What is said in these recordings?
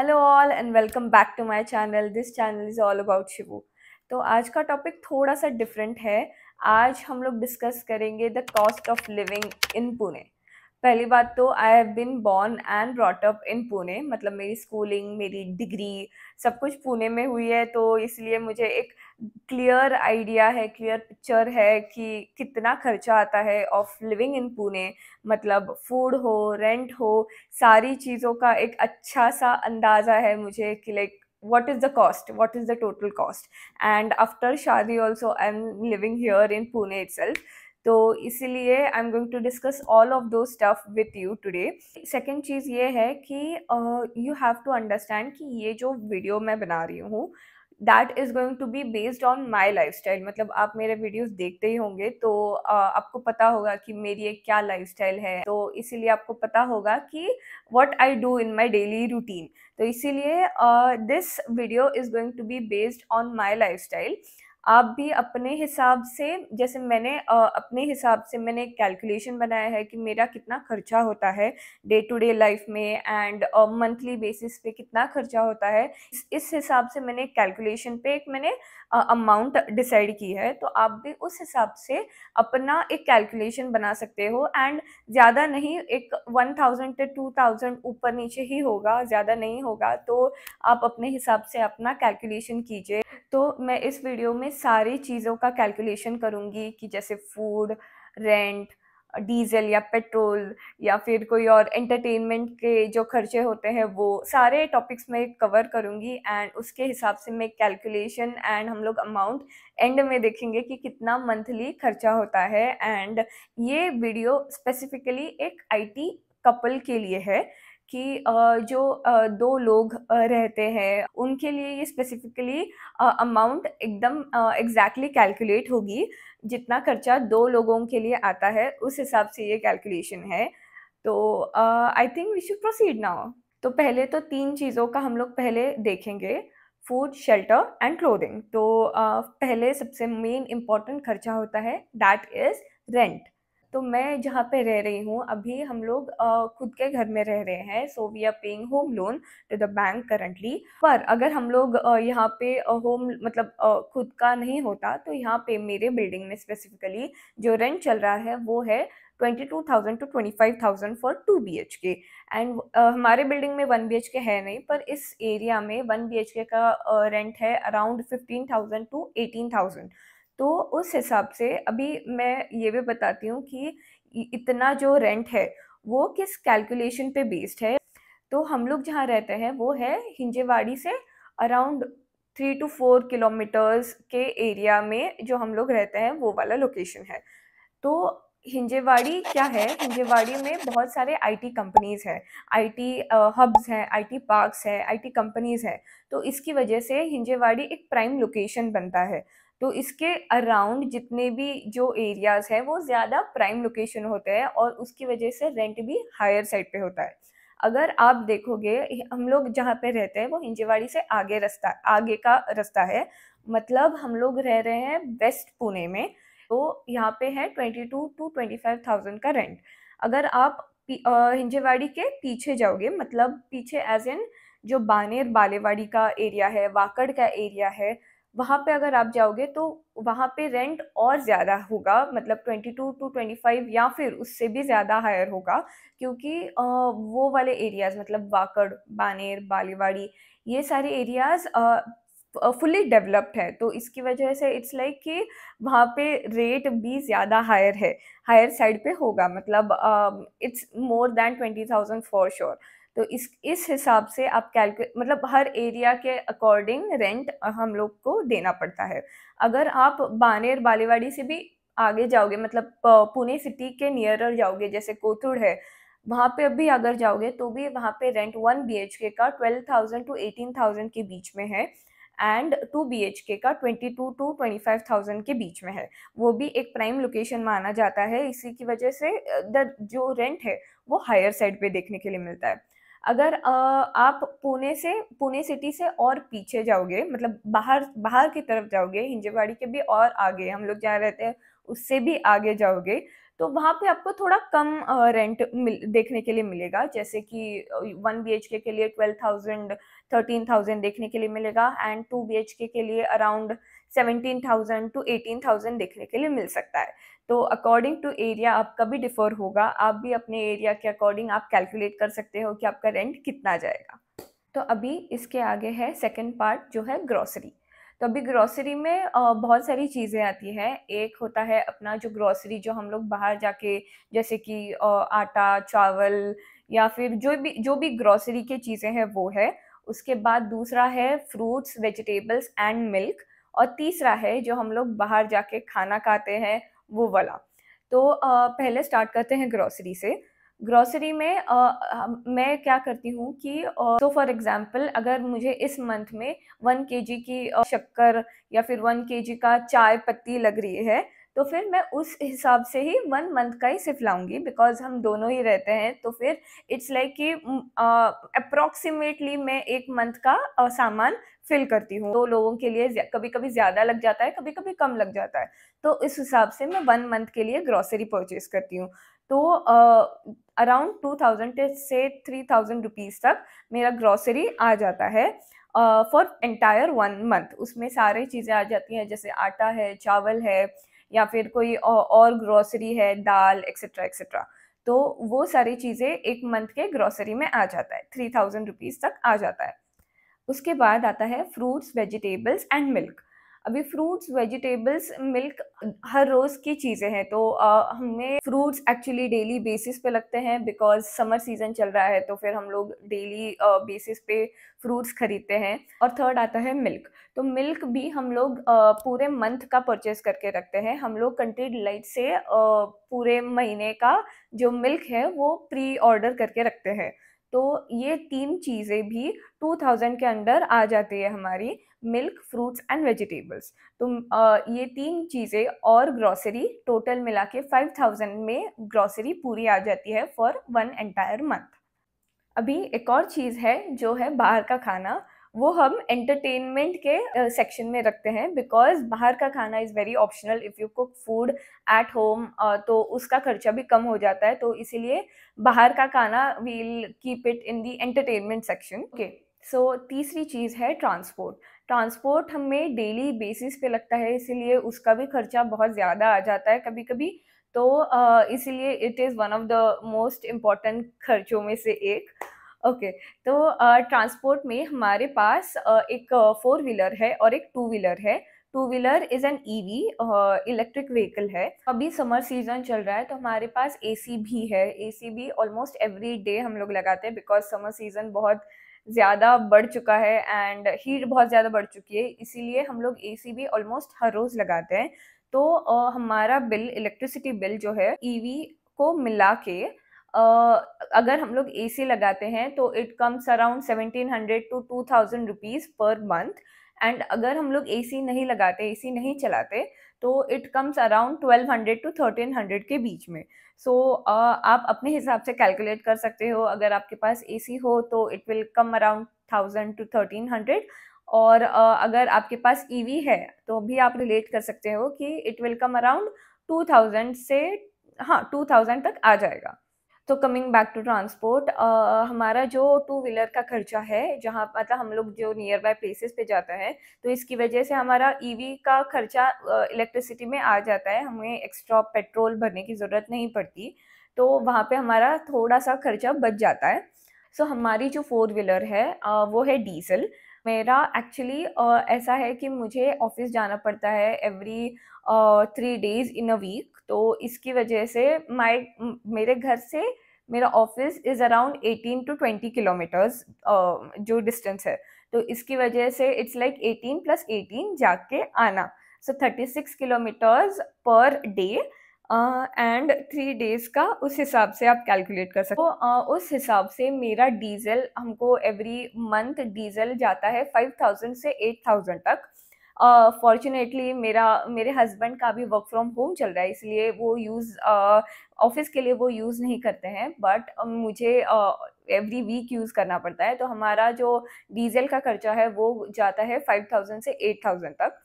Hello all and welcome back to my channel. This channel is all about Shivu. तो आज का topic थोड़ा सा डिफरेंट है। आज हम लोग डिस्कस करेंगे the cost of living in Pune. पहली बात तो I have been born and brought up in Pune, मतलब मेरी स्कूलिंग, मेरी डिग्री सब कुछ पुणे में हुई है, तो इसलिए मुझे एक क्लियर आइडिया है, क्लियर पिक्चर है कि कितना खर्चा आता है ऑफ लिविंग इन पुणे। मतलब फूड हो, रेंट हो, सारी चीज़ों का एक अच्छा सा अंदाज़ा है मुझे कि like what is the cost, what is the total cost. And after shadi also I'm living here in Pune itself, तो इसीलिए I am going to discuss all of those stuff with you today. Second चीज़ ये है कि you have to understand कि ये जो video मैं बना रही हूँ that is going to be based on my lifestyle. मतलब आप मेरे वीडियोस देखते ही होंगे तो आपको पता होगा कि मेरी एक क्या लाइफ स्टाइल है, तो इसीलिए आपको पता होगा कि what I do in my daily routine। तो इसीलिए this video is going to be based on my lifestyle. आप भी अपने हिसाब से, जैसे मैंने अपने हिसाब से मैंने एक कैलकुलेशन बनाया है कि मेरा कितना खर्चा होता है डे टू डे लाइफ में एंड मंथली बेसिस पे कितना खर्चा होता है। इस हिसाब से मैंने एक कैलकुलेशन पे एक मैंने अमाउंट डिसाइड की है, तो आप भी उस हिसाब से अपना एक कैलकुलेशन बना सकते हो। एंड ज़्यादा नहीं, एक 1000 से 2000 ऊपर नीचे ही होगा, ज़्यादा नहीं होगा, तो आप अपने हिसाब से अपना कैलकुलेशन कीजिए। तो मैं इस वीडियो में सारी चीज़ों का कैलकुलेशन करूँगी कि जैसे फूड, रेंट, डीजल या पेट्रोल या फिर कोई और एंटरटेनमेंट के जो खर्चे होते हैं, वो सारे टॉपिक्स मैं कवर करूँगी एंड उसके हिसाब से मैं कैलकुलेशन एंड हम लोग अमाउंट एंड में देखेंगे कि कितना मंथली खर्चा होता है। एंड ये वीडियो स्पेसिफिकली एक आईटी कपल के लिए है कि जो दो लोग रहते हैं उनके लिए ये स्पेसिफिकली अमाउंट एकदम एग्जैक्टली कैलकुलेट होगी। जितना खर्चा दो लोगों के लिए आता है उस हिसाब से ये कैलकुलेशन है। तो I think we should proceed now. तो पहले तो तीन चीज़ों का हम लोग पहले देखेंगे, फूड, शेल्टर एंड क्लोथिंग। तो पहले सबसे मेन इम्पॉर्टेंट खर्चा होता है दैट इज़ रेंट। तो मैं जहाँ पे रह रही हूँ अभी, हम लोग खुद के घर में रह रहे हैं, so we are paying home loan to the bank currently. पर अगर हम लोग यहाँ पे होम मतलब खुद का नहीं होता तो यहाँ पे मेरे बिल्डिंग में स्पेसिफिकली जो रेंट चल रहा है वो है 22,000 to 25,000 फॉर 2 BHK। एंड हमारे बिल्डिंग में 1 BHK है नहीं, पर इस एरिया में 1 BHK का रेंट है अराउंड 15,000 to 18,000। तो उस हिसाब से अभी मैं ये भी बताती हूँ कि इतना जो रेंट है वो किस कैलकुलेशन पे बेस्ड है। तो हम लोग जहाँ रहते हैं वो है हिंजेवाड़ी से अराउंड 3 to 4 किलोमीटर्स के एरिया में जो हम लोग रहते हैं वो वाला लोकेशन है। तो हिंजेवाड़ी क्या है, हिंजेवाड़ी में बहुत सारे आईटी कंपनीज़ हैं, आईटी हब्स हैं, आईटी पार्क्स हैं, आईटी कंपनीज़ हैं। तो इसकी वजह से हिंजेवाड़ी एक प्राइम लोकेशन बनता है। तो इसके अराउंड जितने भी जो एरियाज़ हैं वो ज़्यादा प्राइम लोकेशन होते हैं और उसकी वजह से रेंट भी हायर साइड पे होता है। अगर आप देखोगे, हम लोग जहाँ पे रहते हैं वो हिंजेवाड़ी से आगे का रास्ता है, मतलब हम लोग रह रहे हैं वेस्ट पुणे में। तो यहाँ पे है 22,000 to 25,000 का रेंट। अगर आप हिंजेवाड़ी के पीछे जाओगे, मतलब पीछे एज इन जो बानेर बालेवाड़ी का एरिया है, वाकड़ का एरिया है, वहाँ पे अगर आप जाओगे तो वहाँ पे रेंट और ज़्यादा होगा, मतलब 22 to 25 या फिर उससे भी ज़्यादा हायर होगा। क्योंकि वो वाले एरियाज़ मतलब वाकड़, बानेर, बालेवाड़ी, ये सारे एरियाज़ फुली डेवलप्ड है, तो इसकी वजह से इट्स लाइक कि वहाँ पे रेट भी ज़्यादा हायर है, हायर साइड पे होगा, मतलब it's more than 20,000 for sure. तो इस हिसाब से आप मतलब हर एरिया के अकॉर्डिंग रेंट हम लोग को देना पड़ता है। अगर आप बानेर बालेवाड़ी से भी आगे जाओगे, मतलब पुणे सिटी के नियरर जाओगे, जैसे कोथुड़ है, वहाँ पे अभी अगर जाओगे तो भी वहाँ पे रेंट 1 BHK का 12,000 to 18,000 के बीच में है एंड 2 BHK का 22 to 25,000 के बीच में है। वो भी एक प्राइम लोकेशन माना जाता है, इसी की वजह से द जो रेंट है वो हायर साइड पे देखने के लिए मिलता है। अगर आप पुणे सिटी से और पीछे जाओगे, मतलब बाहर बाहर की तरफ जाओगे, हिंजेवाड़ी के भी और आगे, हम लोग जहाँ रहते हैं उससे भी आगे जाओगे, तो वहाँ पे आपको थोड़ा कम रेंट देखने के लिए मिलेगा, जैसे कि 1 BHK के लिए 12,000 13,000 देखने के लिए मिलेगा, एंड 2 BHK के लिए अराउंड 17,000 to 18,000 देखने के लिए मिल सकता है। तो अकॉर्डिंग टू एरिया आपका भी डिफर होगा, आप भी अपने एरिया के अकॉर्डिंग आप कैलकुलेट कर सकते हो कि आपका रेंट कितना जाएगा। तो अभी इसके आगे है सेकंड पार्ट जो है ग्रोसरी। तो अभी ग्रोसरी में बहुत सारी चीज़ें आती हैं। एक होता है अपना जो ग्रोसरी जो हम लोग बाहर जाके, जैसे कि आटा, चावल या फिर जो भी ग्रोसरी की चीज़ें हैं वो है। उसके बाद दूसरा है फ्रूट्स, वेजिटेबल्स एंड मिल्क, और तीसरा है जो हम लोग बाहर जाके खाना खाते हैं वो वाला। तो पहले स्टार्ट करते हैं ग्रोसरी से। ग्रोसरी में मैं क्या करती हूँ कि तो फॉर एग्जांपल अगर मुझे इस मंथ में 1 kg की शक्कर या फिर 1 kg का चाय पत्ती लग रही है, तो फिर मैं उस हिसाब से ही 1 मंथ का ही सिर्फ लाऊंगी, बिकॉज हम दोनों ही रहते हैं। तो फिर इट्स लाइक कि अप्रोक्सीमेटली मैं 1 मंथ का सामान फिल करती हूँ। तो लोगों के लिए कभी कभी ज़्यादा लग जाता है, कभी कभी कम लग जाता है, तो इस हिसाब से मैं 1 मंथ के लिए ग्रोसरी परचेज करती हूँ। तो अराउंड 2,000 से 3,000 रुपीज़ तक मेरा ग्रोसरी आ जाता है फॉर एंटायर 1 मंथ। उसमें सारी चीज़ें आ जाती हैं, जैसे आटा है, चावल है, या फिर कोई और ग्रोसरी है, दाल एक्सेट्रा एक्सेट्रा। तो वो सारी चीज़ें 1 मंथ के ग्रोसरी में आ जाता है, 3,000 रुपीज़ तक आ जाता है। उसके बाद आता है फ्रूट्स, वेजिटेबल्स एंड मिल्क। अभी फ्रूट्स, वेजिटेबल्स, मिल्क हर रोज़ की चीज़ें हैं, तो हमें फ्रूट्स एक्चुअली डेली बेसिस पे लगते हैं, बिकॉज समर सीजन चल रहा है, तो फिर हम लोग डेली बेसिस पे फ्रूट्स खरीदते हैं। और थर्ड आता है मिल्क। तो मिल्क भी हम लोग पूरे मंथ का परचेज करके रखते हैं। हम लोग कंट्री डिलाइट से पूरे महीने का जो मिल्क है वो प्री ऑर्डर करके रखते हैं। तो ये तीन चीज़ें भी 2,000 के अंडर आ जाती है हमारी, मिल्क, फ्रूट्स एंड वेजिटेबल्स। तो ये तीन चीज़ें और ग्रोसरी टोटल मिला के 5,000 में ग्रोसरी पूरी आ जाती है फॉर 1 एंटायर मंथ। अभी एक और चीज़ है जो है बाहर का खाना। वो हम एंटरटेनमेंट के सेक्शन में रखते हैं, बिकॉज बाहर का खाना is very optional. If you cook food at home तो उसका खर्चा भी कम हो जाता है, तो इसीलिए बाहर का खाना we'll keep it in the entertainment section. Okay, so तीसरी चीज़ है ट्रांसपोर्ट। ट्रांसपोर्ट हमें डेली बेसिस पे लगता है, इसीलिए उसका भी खर्चा बहुत ज़्यादा आ जाता है कभी कभी। तो इसीलिए it is one of the most important खर्चों में से एक। ओके, तो ट्रांसपोर्ट में हमारे पास एक 4 व्हीलर है और एक 2 व्हीलर है। 2 wheeler is an EV, electric vehicle है। अभी समर सीजन चल रहा है, तो हमारे पास एसी भी है। एसी भी ऑलमोस्ट एवरी डे हम लोग लगाते हैं, बिकॉज समर सीजन बहुत ज़्यादा बढ़ चुका है एंड हीट बहुत ज़्यादा बढ़ चुकी है, इसीलिए हम लोग एसी भी ऑलमोस्ट हर रोज़ लगाते हैं। तो हमारा बिल, इलेक्ट्रिसिटी बिल जो है ईवी को मिला के, अगर हम लोग एसी लगाते हैं तो it comes around 1,700 to 2,000 rupees per month. And अगर हम लोग एसी नहीं लगाते, एसी नहीं चलाते, तो इट कम्स अराउंड 1,200 to 1,300 के बीच में। सो आप अपने हिसाब से कैलकुलेट कर सकते हो। अगर आपके पास एसी हो तो it will come around 1,000 to 1,300, और अगर आपके पास ईवी है तो भी आप रिलेट कर सकते हो कि इट विल कम अराउंड 2,000 से, हाँ, 2,000 तक आ जाएगा। तो कमिंग बैक टू ट्रांसपोर्ट, हमारा जो 2 व्हीलर का खर्चा है, जहाँ मतलब हम लोग जो नियर बाय प्लेसेस पे जाते हैं, तो इसकी वजह से हमारा ईवी का खर्चा इलेक्ट्रिसिटी में आ जाता है, हमें एक्स्ट्रा पेट्रोल भरने की ज़रूरत नहीं पड़ती। तो वहाँ पे हमारा थोड़ा सा खर्चा बच जाता है। सो हमारी जो 4 व्हीलर है वो है डीजल। मेरा एक्चुअली ऐसा है कि मुझे ऑफिस जाना पड़ता है every 3 days in a week. तो इसकी वजह से मेरे घर से मेरा office is around 18 to 20 kilometres जो डिस्टेंस है। तो इसकी वजह से इट्स लाइक 18 + 18 जाके आना, सो 36 kilometres per day and 3 days का उस हिसाब से आप कैलकुलेट कर सकते हो। तो उस हिसाब से मेरा डीजल, हमको एवरी मंथ डीजल जाता है 5,000 से 8,000 तक। फॉर्चुनेटली मेरे हस्बैंड का भी वर्क फ्रॉम होम चल रहा है, इसलिए वो ऑफिस के लिए वो यूज़ नहीं करते हैं, बट मुझे एवरी वीक यूज़ करना पड़ता है। तो हमारा जो डीजल का खर्चा है वो जाता है 5,000 से 8,000 तक।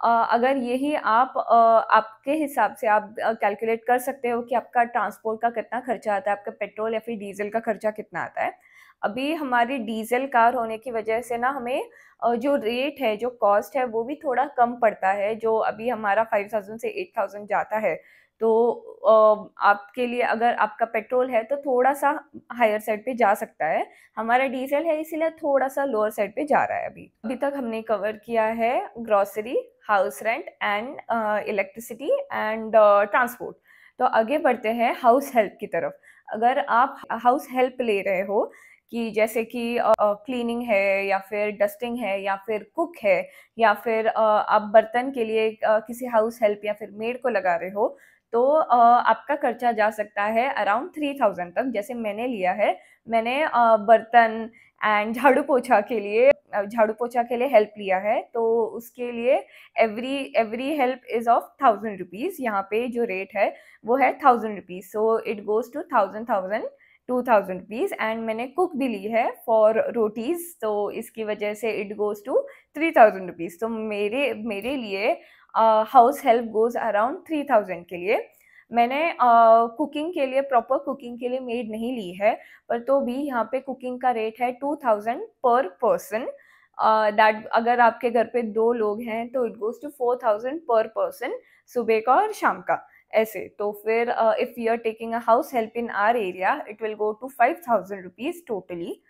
अगर यही आप आपके हिसाब से आप कैलकुलेट कर सकते हो कि आपका ट्रांसपोर्ट का कितना खर्चा आता है, आपका पेट्रोल या फिर डीजल का खर्चा कितना आता है। अभी हमारी डीजल कार होने की वजह से ना हमें जो रेट है, जो कॉस्ट है, वो भी थोड़ा कम पड़ता है। जो अभी हमारा 5000 से 8000 जाता है, तो आपके लिए अगर आपका पेट्रोल है तो थोड़ा सा हायर साइड पे जा सकता है। हमारा डीजल है इसीलिए थोड़ा सा लोअर साइड पे जा रहा है। अभी अभी तक हमने कवर किया है grocery, house rent and electricity and transport. तो आगे बढ़ते हैं हाउस हेल्प की तरफ। अगर आप हाउस हेल्प ले रहे हो कि जैसे कि क्लीनिंग है या फिर डस्टिंग है या फिर कुक है या फिर आप बर्तन के लिए किसी हाउस हेल्प या फिर मेड को लगा रहे हो, तो आपका खर्चा जा सकता है अराउंड 3000 तक। जैसे मैंने लिया है, मैंने बर्तन एंड झाड़ू पोछा के लिए हेल्प लिया है, तो उसके लिए every every help is of 1000 rupees. यहाँ पे जो रेट है वो है 1000 rupees, so it goes to 2000 and मैंने कुक भी ली है फॉर रोटीज, तो इसकी वजह से इट गोज टू 3000 रुपीज़। तो मेरे लिए हाउस हेल्प गोज अराउंड 3000 के लिए। मैंने कुकिंग के लिए, प्रॉपर कुकिंग के लिए मेड नहीं ली है, पर तो भी यहाँ पे कुकिंग का रेट है 2000 पर पर्सन। दैट अगर आपके घर पे 2 लोग हैं तो इट गोज टू 4000 पर पर्सन, सुबह का और शाम का। ऐसे तो फिर if you are taking a house help in our area, it will go to 5000 rupees totally.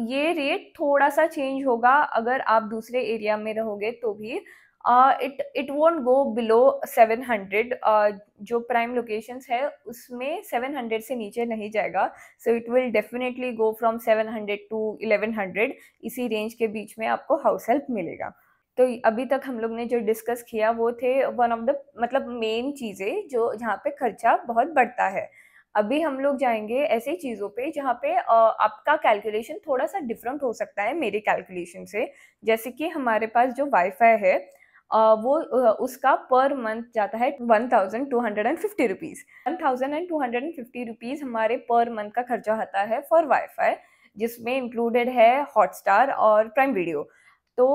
ये रेट थोड़ा सा चेंज होगा अगर आप दूसरे एरिया में रहोगे तो भी। It won't go below 700। जो प्राइम लोकेशंस है उसमें 700 से नीचे नहीं जाएगा, so it will definitely go from 700 to 1100। इसी रेंज के बीच में आपको हाउस हेल्प मिलेगा। तो अभी तक हम लोग ने जो डिस्कस किया वो थे वन ऑफ द मतलब मेन चीज़ें जो जहाँ पे खर्चा बहुत बढ़ता है। अभी हम लोग जाएंगे ऐसी चीज़ों पे जहाँ पे आपका कैलकुलेशन थोड़ा सा डिफरेंट हो सकता है मेरे कैलकुलेशन से। जैसे कि हमारे पास जो वाईफाई है, वो उसका पर मंथ जाता है 1250 रुपीज़। 1250 रुपीज़ हमारे पर मंथ का खर्चा आता है फॉर वाईफाई, जिसमें इंक्लूडेड है हॉटस्टार और प्राइम वीडियो। तो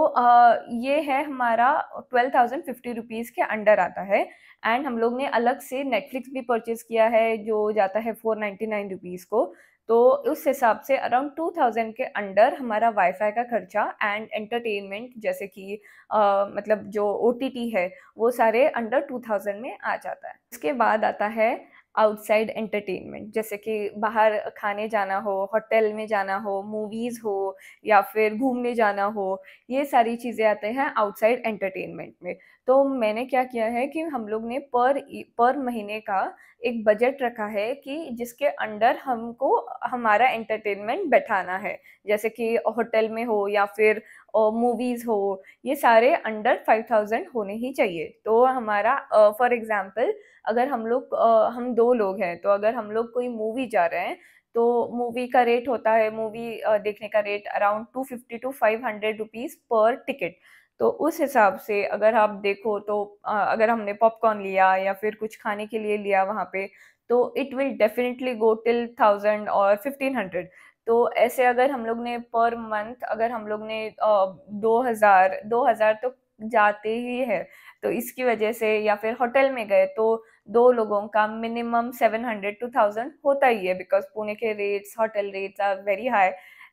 ये है हमारा 12,050 रुपीज़ के अंडर आता है। एंड हम लोग ने अलग से नेटफ्लिक्स भी परचेज किया है जो जाता है 499 रुपीज़ को। तो उस हिसाब से अराउंड 2000 के अंडर हमारा वाईफाई का खर्चा एंड एंटरटेनमेंट जैसे कि मतलब जो ओटीटी है वो सारे अंडर 2000 में आ जाता है। इसके बाद आता है आउटसाइड एंटरटेनमेंट, जैसे कि बाहर खाने जाना हो, होटल में जाना हो, मूवीज़ हो या फिर घूमने जाना हो, ये सारी चीज़ें आते हैं आउटसाइड एंटरटेनमेंट में। तो मैंने क्या किया है कि हम लोग ने पर महीने का एक बजट रखा है कि जिसके अंडर हमको हमारा एंटरटेनमेंट बैठाना है। जैसे कि होटल में हो या फिर मूवीज़ हो, ये सारे अंडर 5000 होने ही चाहिए। तो हमारा फॉर एग्ज़ाम्पल अगर हम 2 लोग हैं, तो अगर हम लोग कोई मूवी जा रहे हैं, तो मूवी का रेट होता है, मूवी देखने का रेट अराउंड 250 टू 500 रुपीज़ पर टिकट। तो उस हिसाब से अगर आप देखो तो अगर हमने पॉपकॉर्न लिया या फिर कुछ खाने के लिए लिया वहाँ पे, तो it will definitely go till 1000 और 1500। तो ऐसे अगर हम लोग ने पर मंथ अगर हम लोग ने 2000 तो जाते ही है। तो इसकी वजह से या फिर होटल में गए तो 2 लोगों का मिनिमम 700 टू 1000 होता ही है, बिकॉज़ पुणे के rates, hotel rates are very high.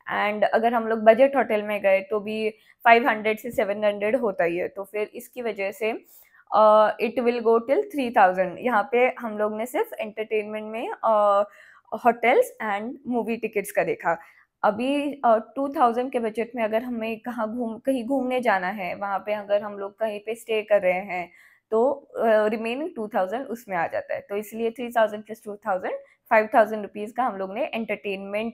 And अगर हम लोग बजट होटल में गए तो भी 500 से 700 होता ही है। तो फिर इसकी वजह से इट विल गो टिल 3000। यहाँ पे हम लोग ने सिर्फ एंटरटेनमेंट में होटल्स एंड मूवी टिकट्स का देखा। अभी 2000 के बजट में अगर हमें कहीं घूमने जाना है, वहाँ पे अगर हम लोग कहीं पे स्टे कर रहे हैं, तो रिमेनिंग 2000 उसमें आ जाता है। तो इसलिए 3000 प्लस 2000 5000 रुपीज़ का हम लोग ने एंटरटेनमेंट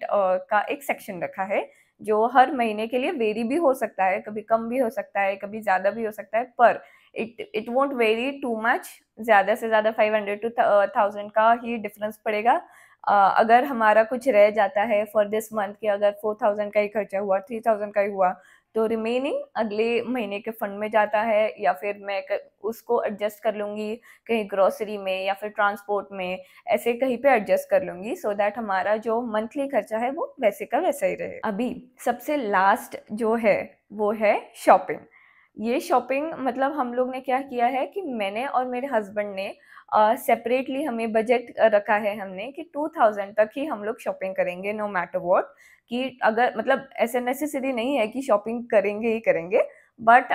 का एक सेक्शन रखा है, जो हर महीने के लिए वेरी भी हो सकता है, कभी कम भी हो सकता है, कभी ज़्यादा भी हो सकता है, पर it won't very too much. ज़्यादा से ज़्यादा 500 टू 1000 का ही डिफरेंस पड़ेगा। अगर हमारा कुछ रह जाता है फॉर दिस मंथ कि अगर 4000 का ही खर्चा हुआ, 3000 का ही हुआ, तो रिमेनिंग अगले महीने के फंड में जाता है, या फिर मैं उसको एडजस्ट कर लूँगी कहीं ग्रोसरी में या फिर ट्रांसपोर्ट में, ऐसे कहीं पे एडजस्ट कर लूँगी, सो दैट हमारा जो मंथली खर्चा है वो वैसे का वैसा ही रहे। अभी सबसे लास्ट जो है वो है शॉपिंग। ये शॉपिंग मतलब हम लोग ने क्या किया है कि मैंने और मेरे हस्बैंड ने सेपरेटली हमें बजट रखा है हमने कि 2000 तक ही हम लोग शॉपिंग करेंगे नो मैटर व्हाट। कि अगर मतलब ऐसे नेसेसरी नहीं है कि शॉपिंग करेंगे ही करेंगे, बट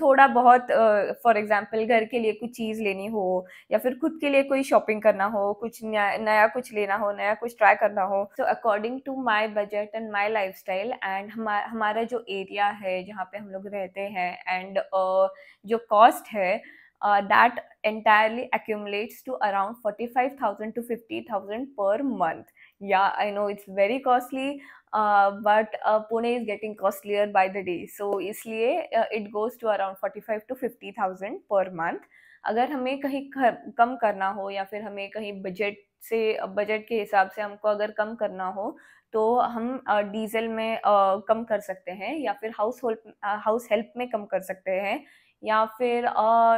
थोड़ा बहुत फॉर एग्जांपल घर के लिए कुछ चीज़ लेनी हो या फिर खुद के लिए कोई शॉपिंग करना हो, कुछ नया नया कुछ लेना हो, नया कुछ ट्राई करना हो। So according to my budget and my lifestyle and हमारा जो एरिया है जहाँ पे हम लोग रहते हैं एंड जो कॉस्ट है that entirely accumulates to around 45,000 to 50,000 per month. Yeah, I know it's very costly, but Pune is getting costlier by the day. So इसलिए it goes to around 45 to 50,000 per month. अगर हमें कहीं कम करना हो या फिर हमें कहीं बजट के हिसाब से हमको अगर कम करना हो तो हम डीजल में कम कर सकते हैं या फिर हाउस हेल्प में कम कर सकते हैं या फिर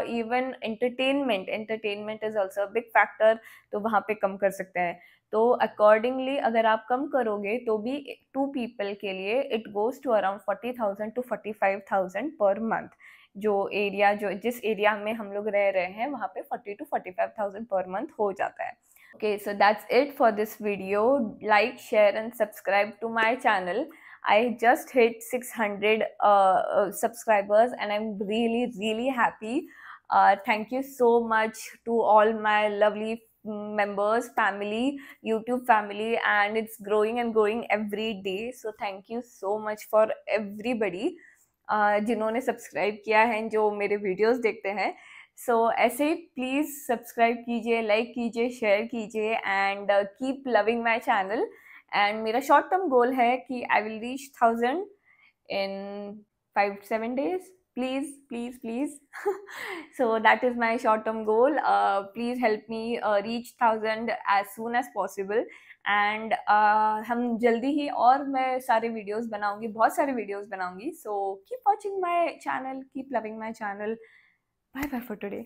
even entertainment is also big factor, तो वहाँ पे कम कर सकते हैं। तो अकॉर्डिंगली अगर आप कम करोगे तो भी 2 पीपल के लिए it goes to around 40,000 to 45,000 per month. जो जिस एरिया में हम लोग रह रहे हैं वहाँ पे 40 to 45,000 पर मंथ हो जाता है। Okay, so that's it for this video. Like, share and subscribe to my channel. I just hit 600 subscribers and I'm really happy. Thank you so much to all my lovely members, family, YouTube family, and it's growing and growing every day. So thank you so much for everybody जिन्होंने subscribe किया है, जो मेरे videos देखते हैं। सो ऐसे ही please subscribe कीजिए, like कीजिए, शेयर कीजिए and keep loving my channel. And मेरा शॉर्ट टर्म गोल है कि I will reach 1000 in 5-7 days. Please. So that is my short term goal. Please help me reach 1000 as soon as possible. And हम जल्दी ही और मैं सारे videos बनाऊंगी, बहुत सारे वीडियोस बनाऊंगी। So keep watching my channel, keep loving my channel. Bye bye for today.